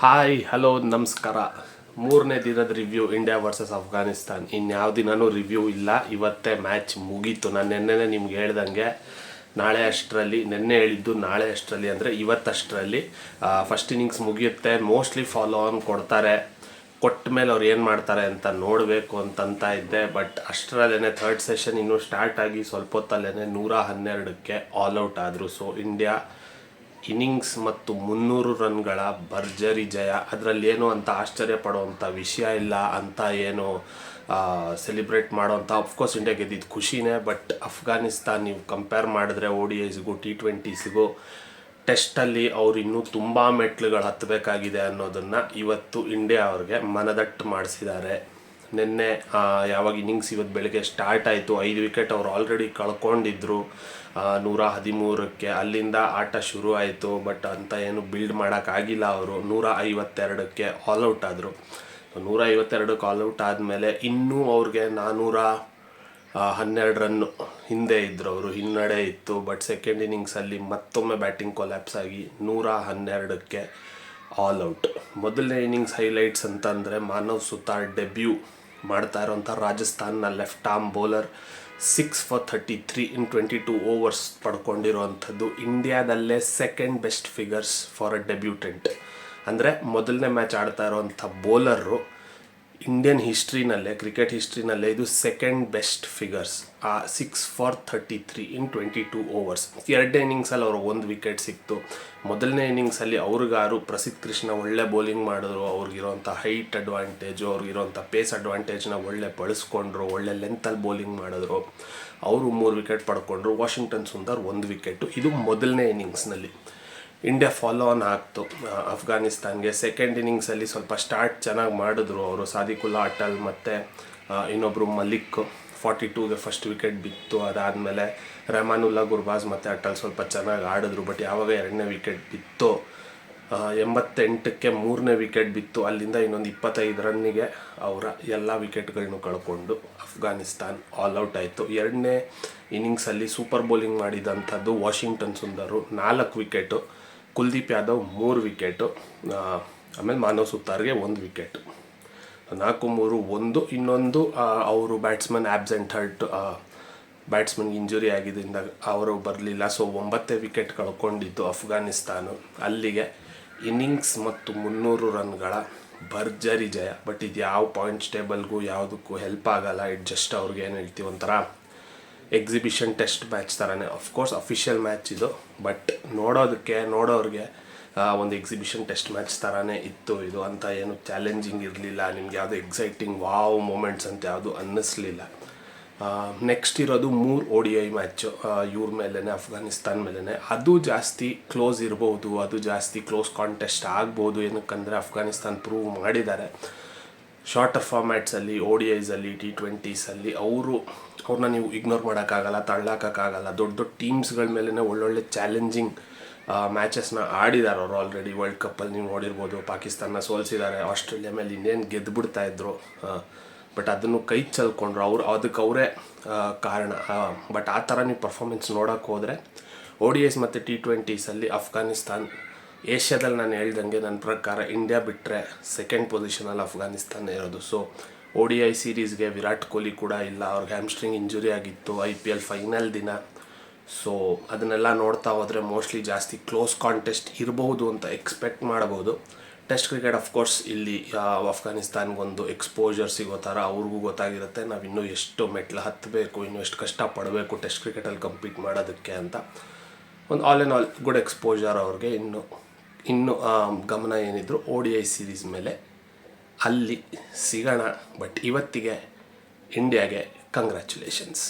Hi hello ನಮಸ್ಕಾರ. ಮೂರನೇ ದಿನದ ರಿವ್ಯೂ ಇಂಡಿಯಾ ವರ್ಸಸ್ ಅಫ್ಘಾನಿಸ್ತಾನ್. ಇನ್ಯಾವ ದಿನವೂ ರಿವ್ಯೂ ಇಲ್ಲ, ಇವತ್ತೇ ಮ್ಯಾಚ್ ಮುಗೀತು. ನಾನು ನೆನ್ನೆನೇ ನಿಮ್ಗೆ ಹೇಳ್ದಂಗೆ ನಾಳೆ ಅಷ್ಟರಲ್ಲಿ, ನೆನ್ನೆ ಹೇಳಿದ್ದು ನಾಳೆ ಅಷ್ಟರಲ್ಲಿ ಅಂದರೆ ಇವತ್ತಷ್ಟರಲ್ಲಿ ಫಸ್ಟ್ ಇನ್ನಿಂಗ್ಸ್ ಮುಗಿಯುತ್ತೆ. ಮೋಸ್ಟ್ಲಿ ಫಾಲೋ ಆನ್ ಕೊಡ್ತಾರೆ. ಕೊಟ್ಟ ಮೇಲೆ ಅವ್ರು ಏನು ಮಾಡ್ತಾರೆ ಅಂತ ನೋಡಬೇಕು ಅಂತಂತ ಇದ್ದೆ. ಬಟ್ ಅಷ್ಟರಲ್ಲೇ ಥರ್ಡ್ ಸೆಷನ್ ಇನ್ನೂ ಸ್ಟಾರ್ಟ್ ಆಗಿ ಸ್ವಲ್ಪ ಹೊತ್ತಲ್ಲೇ 112ಕ್ಕೆ ಆಲ್ಔಟ್ ಆದರು. ಸೊ ಇಂಡಿಯಾ ಇನ್ನಿಂಗ್ಸ್ ಮತ್ತು 300 ರನ್ಗಳ ಭರ್ಜರಿ ಜಯ. ಅದರಲ್ಲಿ ಏನು ಅಂತ ಆಶ್ಚರ್ಯ ಪಡುವಂಥ ವಿಷಯ ಇಲ್ಲ ಅಂತ ಏನು ಸೆಲಿಬ್ರೇಟ್ ಮಾಡೋವಂಥ. ಅಫ್ಕೋರ್ಸ್ ಇಂಡಿಯಾ ಗೆದ್ದಿದ್ದು ಖುಷಿನೇ, ಬಟ್ ಅಫ್ಘಾನಿಸ್ತಾನ್ ನೀವು ಕಂಪೇರ್ ಮಾಡಿದ್ರೆ ODIಸ್ಗೂ T20ಸ್ಗೂ ಟೆಸ್ಟಲ್ಲಿ ಅವ್ರು ಇನ್ನೂ ತುಂಬ ಮೆಟ್ಲುಗಳು ಹತ್ತಬೇಕಾಗಿದೆ ಅನ್ನೋದನ್ನು ಇವತ್ತು ಇಂಡಿಯಾ ಅವ್ರಿಗೆ ಮನದಟ್ಟು ಮಾಡಿಸಿದ್ದಾರೆ. ನಿನ್ನೆ ಯಾವಾಗ ಇನ್ನಿಂಗ್ಸ್ ಇವತ್ತು ಬೆಳಗ್ಗೆ ಸ್ಟಾರ್ಟ್ ಆಯಿತು, 5 ವಿಕೆಟ್ ಅವ್ರು ಆಲ್ರೆಡಿ ಕಳ್ಕೊಂಡಿದ್ರು 113ಕ್ಕೆ. ಅಲ್ಲಿಂದ ಆಟ ಶುರು ಆಯಿತು. ಬಟ್ ಅಂತ ಏನು ಬಿಲ್ಡ್ ಮಾಡೋಕ್ಕಾಗಿಲ್ಲ. ಅವರು 152ಕ್ಕೆ ಆಲ್ಔಟ್ ಆದರು. 152ಕ್ಕೆ ಆಲ್ಔಟ್ ಆದಮೇಲೆ ಇನ್ನೂ ಅವ್ರಿಗೆ 412 ರನ್ನು ಹಿಂದೆ ಇದ್ದರು. ಅವರು ಹಿನ್ನಡೆ ಇತ್ತು. ಬಟ್ ಸೆಕೆಂಡ್ ಇನ್ನಿಂಗ್ಸಲ್ಲಿ ಮತ್ತೊಮ್ಮೆ ಬ್ಯಾಟಿಂಗ್ ಕೊಲ್ಯಾಪ್ಸ್ ಆಗಿ 112ಕ್ಕೆ ಆಲ್ಔಟ್. ಮೊದಲನೇ ಇನ್ನಿಂಗ್ಸ್ ಹೈಲೈಟ್ಸ್ ಅಂತಂದರೆ ಮಾನವ್ ಸುತಾರ್ ಡೆಬ್ಯೂ ಮಾಡ್ತಾ ಇರೋಂಥ ರಾಜಸ್ಥಾನ್ನ left arm bowler 6 for 33 in 22 overs ಪಡ್ಕೊಂಡಿರೋವಂಥದ್ದು. ಇಂಡಿಯಾದಲ್ಲೇ second best figures for a debutant. ಅಂದರೆ ಮೊದಲನೇ ಮ್ಯಾಚ್ ಆಡ್ತಾ ಇರೋವಂಥ ಬೌಲರು ಇಂಡಿಯನ್ ಹಿಸ್ಟ್ರಿನಲ್ಲೇ, ಕ್ರಿಕೆಟ್ ಹಿಸ್ಟ್ರಿನಲ್ಲೇ ಇದು second best figures. 6 for 33 in 22 overs. ಎರಡನೇ ಇನ್ನಿಂಗ್ಸಲ್ಲಿ ಅವ್ರಿಗೆ 1 ವಿಕೆಟ್ ಸಿಕ್ತು. ಮೊದಲನೇ ಇನ್ನಿಂಗ್ಸಲ್ಲಿ ಅವ್ರಿಗಾರು ಪ್ರಸಿದ್ಧ ಕೃಷ್ಣ ಒಳ್ಳೆ ಬೌಲಿಂಗ್ ಮಾಡಿದ್ರು. ಅವ್ರಿಗಿರೋಂಥ ಹೈಟ್ ಅಡ್ವಾಂಟೇಜು, ಅವ್ರಿಗಿರೋಂಥ ಪೇಸ್ ಅಡ್ವಾಂಟೇಜ್ನ ಒಳ್ಳೆ ಬಳಸ್ಕೊಂಡ್ರು. ಒಳ್ಳೆ ಲೆಂತಲ್ಲಿ ಬೌಲಿಂಗ್ ಮಾಡಿದ್ರು. ಅವರು 3 ವಿಕೆಟ್ ಪಡ್ಕೊಂಡ್ರು. Washington Sundar 1 wicket. ಇದು ಮೊದಲನೇ ಇನ್ನಿಂಗ್ಸ್ನಲ್ಲಿ. ಇಂಡಿಯಾ ಫಾಲೋ ಆನ್ ಆಗ್ತು ಅಫ್ಘಾನಿಸ್ತಾನ್ಗೆ. ಸೆಕೆಂಡ್ ಇನ್ನಿಂಗ್ಸಲ್ಲಿ ಸ್ವಲ್ಪ ಸ್ಟಾರ್ಟ್ ಚೆನ್ನಾಗಿ ಮಾಡಿದ್ರು ಅವರು. ಸಾದಿಕುಲ್ಲಾ ಅಟಲ್ ಮತ್ತು ಇನ್ನೊಬ್ಬರು ಮಲಿಕ್ 42ಗೆ ಫಸ್ಟ್ ವಿಕೆಟ್ ಬಿತ್ತು. ಅದಾದಮೇಲೆ ರೆಹಮಾನುಲ್ಲಾ ಗುರ್ಬಾಜ್ ಮತ್ತು ಅಟಲ್ ಸ್ವಲ್ಪ ಚೆನ್ನಾಗಿ ಆಡಿದ್ರು. ಬಟ್ ಯಾವಾಗ ಎರಡನೇ ವಿಕೆಟ್ ಬಿತ್ತು 88ಕ್ಕೆ ಮೂರನೇ ವಿಕೆಟ್ ಬಿತ್ತು. ಅಲ್ಲಿಂದ ಇನ್ನೊಂದು 25 ರನ್ನಿಗೆ ಅವರ ಎಲ್ಲ ವಿಕೆಟ್ಗಳನ್ನೂ ಕಳ್ಕೊಂಡು ಅಫ್ಘಾನಿಸ್ತಾನ್ ಆಲ್ಔಟ್ ಆಯಿತು. ಎರಡನೇ ಇನ್ನಿಂಗ್ಸಲ್ಲಿ ಸೂಪರ್ ಬೌಲಿಂಗ್ ಮಾಡಿದಂಥದ್ದು Washington Sundar 4 wicket, Kuldeep Yadav 3 wicket, ಆಮೇಲೆ ಮಾನವ್ ಸುತಾರ್ಗೆ 1 ವಿಕೆಟು. 4-3-1. ಇನ್ನೊಂದು ಅವರು ಬ್ಯಾಟ್ಸ್ಮನ್ ಆಬ್ಸೆಂಟ್, ಹರ್ಟ್, ಬ್ಯಾಟ್ಸ್ಮನ್ಗೆ ಇಂಜುರಿ ಆಗಿದ್ದರಿಂದ ಅವರು ಬರಲಿಲ್ಲ. ಸೊ 9 ವಿಕೆಟ್ ಕಳ್ಕೊಂಡಿದ್ದು ಅಫ್ಘಾನಿಸ್ತಾನ. ಅಲ್ಲಿಗೆ ಇನ್ನಿಂಗ್ಸ್ ಮತ್ತು 300 ರನ್ಗಳ ಭರ್ಜರಿ ಜಯ. ಬಟ್ ಇದು ಯಾವ ಪಾಯಿಂಟ್ಸ್ ಟೇಬಲ್ಗೂ ಯಾವುದಕ್ಕೂ ಹೆಲ್ಪ್ ಆಗಲ್ಲ. ಇಟ್ ಜಸ್ಟ್ ಅವ್ರಿಗೆ ಏನು ಹೇಳ್ತೀವಿ, ಒಂಥರ ಎಕ್ಸಿಬಿಷನ್ ಟೆಸ್ಟ್ ಮ್ಯಾಚ್ ಥರನೇ. ಅಫ್ಕೋರ್ಸ್ ಅಫಿಷಿಯಲ್ ಮ್ಯಾಚ್ ಇದು, ಬಟ್ ನೋಡೋರಿಗೆ ಒಂದು ಎಕ್ಸಿಬಿಷನ್ ಟೆಸ್ಟ್ ಮ್ಯಾಚ್ ಥರನೇ ಇತ್ತು ಇದು. ಅಂತ ಏನು ಚಾಲೆಂಜಿಂಗ್ ಇರಲಿಲ್ಲ. ನಿಮ್ಗೆ ಯಾವುದು ಎಕ್ಸೈಟಿಂಗ್ ವಾವ್ ಮೂಮೆಂಟ್ಸ್ ಅಂತ ಯಾವುದು ಅನ್ನಿಸ್ಲಿಲ್ಲ. ನೆಕ್ಸ್ಟ್ ಇರೋದು 3 ODI ಮ್ಯಾಚು ಇವ್ರ ಮೇಲೇ, ಅಫ್ಘಾನಿಸ್ತಾನ್ ಮೇಲೇ. ಅದು ಜಾಸ್ತಿ ಕ್ಲೋಸ್ ಇರ್ಬೋದು, ಅದು ಜಾಸ್ತಿ ಕ್ಲೋಸ್ ಕಾಂಟೆಸ್ಟ್ ಆಗ್ಬೋದು. ಏನಕ್ಕಂದರೆ ಅಫ್ಘಾನಿಸ್ತಾನ್ ಪ್ರೂವ್ ಮಾಡಿದ್ದಾರೆ ಶಾರ್ಟರ್ ಫಾರ್ಮ್ಯಾಟ್ಸಲ್ಲಿ, ODIಸಲ್ಲಿ, T20ಸಲ್ಲಿ ಅವ್ರನ್ನ ನೀವು ಇಗ್ನೋರ್ ಮಾಡೋಕ್ಕಾಗಲ್ಲ, ತಳ್ಳೋಕ್ಕಾಗಲ್ಲ. ದೊಡ್ಡ ದೊಡ್ಡ ಟೀಮ್ಸ್ಗಳ ಮೇಲೇ ಒಳ್ಳೊಳ್ಳೆ ಚಾಲೆಂಜಿಂಗ್ ಮ್ಯಾಚಸ್ನ ಆಡಿದ್ದಾರೆ ಅವರು. ಆಲ್ರೆಡಿ ವರ್ಲ್ಡ್ ಕಪ್ಪಲ್ಲಿ ನೀವು ನೋಡಿರ್ಬೋದು, ಪಾಕಿಸ್ತಾನ ಸೋಲಿಸಿದ್ದಾರೆ. ಆಸ್ಟ್ರೇಲಿಯಾ ಮೇಲೆ ಇನ್ನೇನು ಗೆದ್ದುಬಿಡ್ತಾಯಿದ್ರು, ಬಟ್ ಅದನ್ನು ಕೈ ಚೆಲ್ಕೊಂಡ್ರು. ಅದಕ್ಕೆ ಅವರೇ ಕಾರಣ. ಬಟ್ ಆ ಥರ ನೀವು ಪರ್ಫಾರ್ಮೆನ್ಸ್ ನೋಡೋಕ್ಕೆ ಹೋದರೆ ODIs ಮತ್ತು T20ಸಲ್ಲಿ ಅಫ್ಘಾನಿಸ್ತಾನ್ ಏಷ್ಯಾದಲ್ಲಿ, ನಾನು ಹೇಳ್ದಂಗೆ ನನ್ನ ಪ್ರಕಾರ ಇಂಡಿಯಾ ಬಿಟ್ಟರೆ ಸೆಕೆಂಡ್ ಪೊಸಿಷನಲ್ಲಿ ಅಫ್ಘಾನಿಸ್ತಾನ ಇರೋದು. ಸೊ ODI ಸೀರೀಸ್ಗೆ ವಿರಾಟ್ ಕೊಹ್ಲಿ ಕೂಡ ಇಲ್ಲ. ಅವ್ರಿಗೆ ಹ್ಯಾಮ್ಸ್ಟ್ರಿಂಗ್ ಇಂಜುರಿ ಆಗಿತ್ತು IPL ಫೈನಲ್ ದಿನ. ಸೊ ಅದನ್ನೆಲ್ಲ ನೋಡ್ತಾ ಹೋದರೆ ಮೋಸ್ಟ್ಲಿ ಜಾಸ್ತಿ ಕ್ಲೋಸ್ ಕಾಂಟೆಸ್ಟ್ ಇರಬಹುದು ಅಂತ ಎಕ್ಸ್ಪೆಕ್ಟ್ ಮಾಡಬಹುದು. ಟೆಸ್ಟ್ ಕ್ರಿಕೆಟ್ ಅಫ್ಕೋರ್ಸ್ ಇಲ್ಲಿ ಅಫ್ಘಾನಿಸ್ತಾನ್ಗೊಂದು ಎಕ್ಸ್ಪೋಜರ್ ಸಿಗೋ ಥರ ಅವ್ರಿಗೂ ಗೊತ್ತಾಗಿರುತ್ತೆ, ನಾವು ಇನ್ನೂ ಎಷ್ಟು ಮೆಟ್ಲು ಹತ್ತಬೇಕು, ಇನ್ನೂ ಎಷ್ಟು ಕಷ್ಟಪಡಬೇಕು ಟೆಸ್ಟ್ ಕ್ರಿಕೆಟಲ್ಲಿ ಕಂಪೀಟ್ ಮಾಡೋದಕ್ಕೆ ಅಂತ. ಒಂದು all in all good exposure ಅವ್ರಿಗೆ. ಇನ್ನು ಗಮನ ಏನಿದ್ರು ODI ಸೀರೀಸ್ ಮೇಲೆ ಅಲ್ಲಿ ಸಿಗೋಣ. ಬಟ್ ಇವತ್ತಿಗೆ ಇಂಡಿಯಾಗೆ ಕಂಗ್ರ್ಯಾಚುಲೇಷನ್ಸ್.